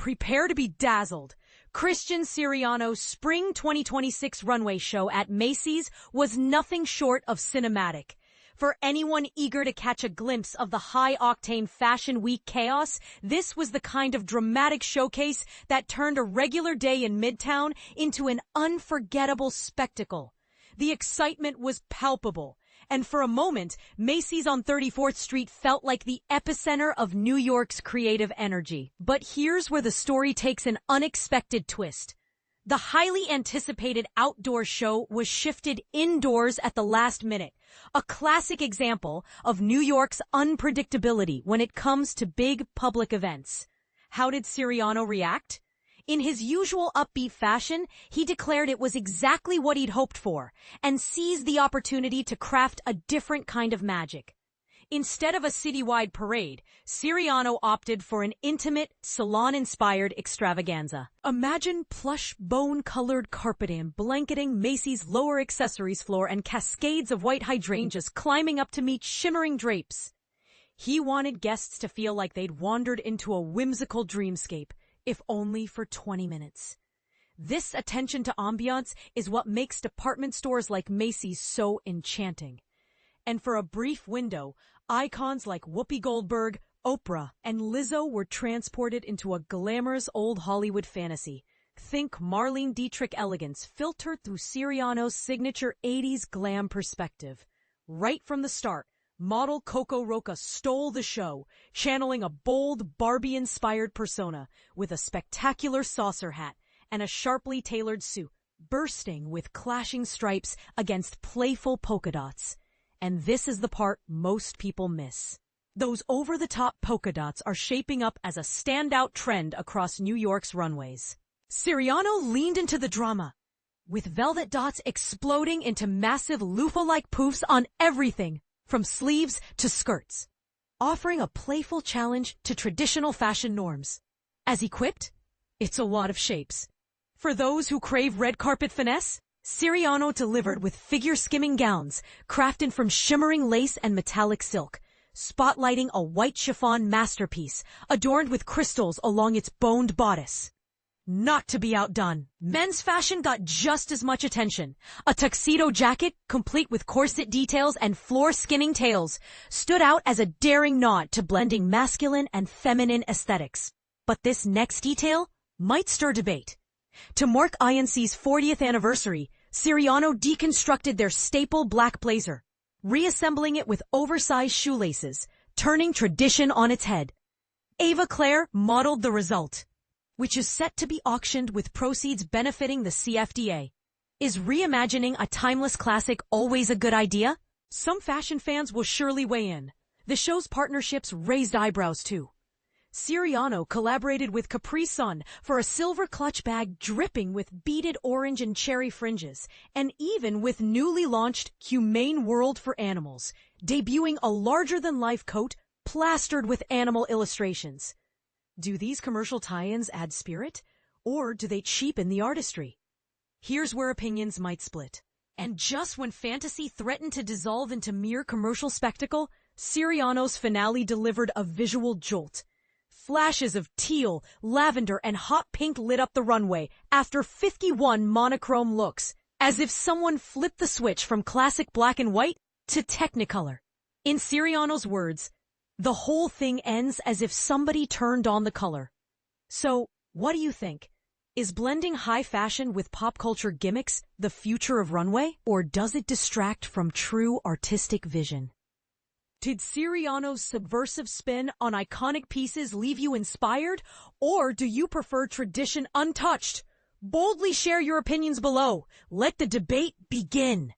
Prepare to be dazzled. Christian Siriano's Spring 2026 runway show at Macy's was nothing short of cinematic. For anyone eager to catch a glimpse of the high-octane Fashion Week chaos, this was the kind of dramatic showcase that turned a regular day in Midtown into an unforgettable spectacle. The excitement was palpable, and for a moment, Macy's on 34th Street felt like the epicenter of New York's creative energy. But here's where the story takes an unexpected twist. The highly anticipated outdoor show was shifted indoors at the last minute, a classic example of New York's unpredictability when it comes to big public events. How did Siriano react? In his usual upbeat fashion, he declared it was exactly what he'd hoped for and seized the opportunity to craft a different kind of magic. Instead of a citywide parade, Siriano opted for an intimate, salon-inspired extravaganza. Imagine plush, bone-colored carpeting blanketing Macy's lower accessories floor and cascades of white hydrangeas climbing up to meet shimmering drapes. He wanted guests to feel like they'd wandered into a whimsical dreamscape, if only for 20 minutes. This attention to ambiance is what makes department stores like Macy's so enchanting. And for a brief window, icons like Whoopi Goldberg, Oprah, and Lizzo were transported into a glamorous old Hollywood fantasy. Think Marlene Dietrich elegance filtered through Siriano's signature 80s glam perspective. Right from the start, model Coco Roca stole the show, channeling a bold Barbie-inspired persona with a spectacular saucer hat and a sharply tailored suit, bursting with clashing stripes against playful polka dots. And this is the part most people miss. Those over-the-top polka dots are shaping up as a standout trend across New York's runways. Siriano leaned into the drama, with velvet dots exploding into massive loofah-like poufs on everything, from sleeves to skirts, offering a playful challenge to traditional fashion norms. As he quipped, "It's a lot of shapes." For those who crave red carpet finesse, Siriano delivered with figure-skimming gowns crafted from shimmering lace and metallic silk, spotlighting a white chiffon masterpiece adorned with crystals along its boned bodice. Not to be outdone, men's fashion got just as much attention. A tuxedo jacket, complete with corset details and floor-skinning tails, stood out as a daring nod to blending masculine and feminine aesthetics. But this next detail might stir debate. To mark I.N.C's 40th anniversary, Siriano deconstructed their staple black blazer, reassembling it with oversized shoelaces, turning tradition on its head. Ava Claire modeled the result, which is set to be auctioned with proceeds benefiting the CFDA. Is reimagining a timeless classic always a good idea? Some fashion fans will surely weigh in. The show's partnerships raised eyebrows too. Siriano collaborated with Capri Sun for a silver clutch bag dripping with beaded orange and cherry fringes, and even with newly launched Humane World for Animals, debuting a larger-than-life coat plastered with animal illustrations. Do these commercial tie-ins add spirit, or do they cheapen the artistry? Here's where opinions might split. And just when fantasy threatened to dissolve into mere commercial spectacle, Siriano's finale delivered a visual jolt. Flashes of teal, lavender, and hot pink lit up the runway after 51 monochrome looks, as if someone flipped the switch from classic black and white to Technicolor. In Siriano's words, "The whole thing ends as if somebody turned on the color." So, what do you think? Is blending high fashion with pop culture gimmicks the future of runway, or does it distract from true artistic vision? Did Siriano's subversive spin on iconic pieces leave you inspired, or do you prefer tradition untouched? Boldly share your opinions below. Let the debate begin.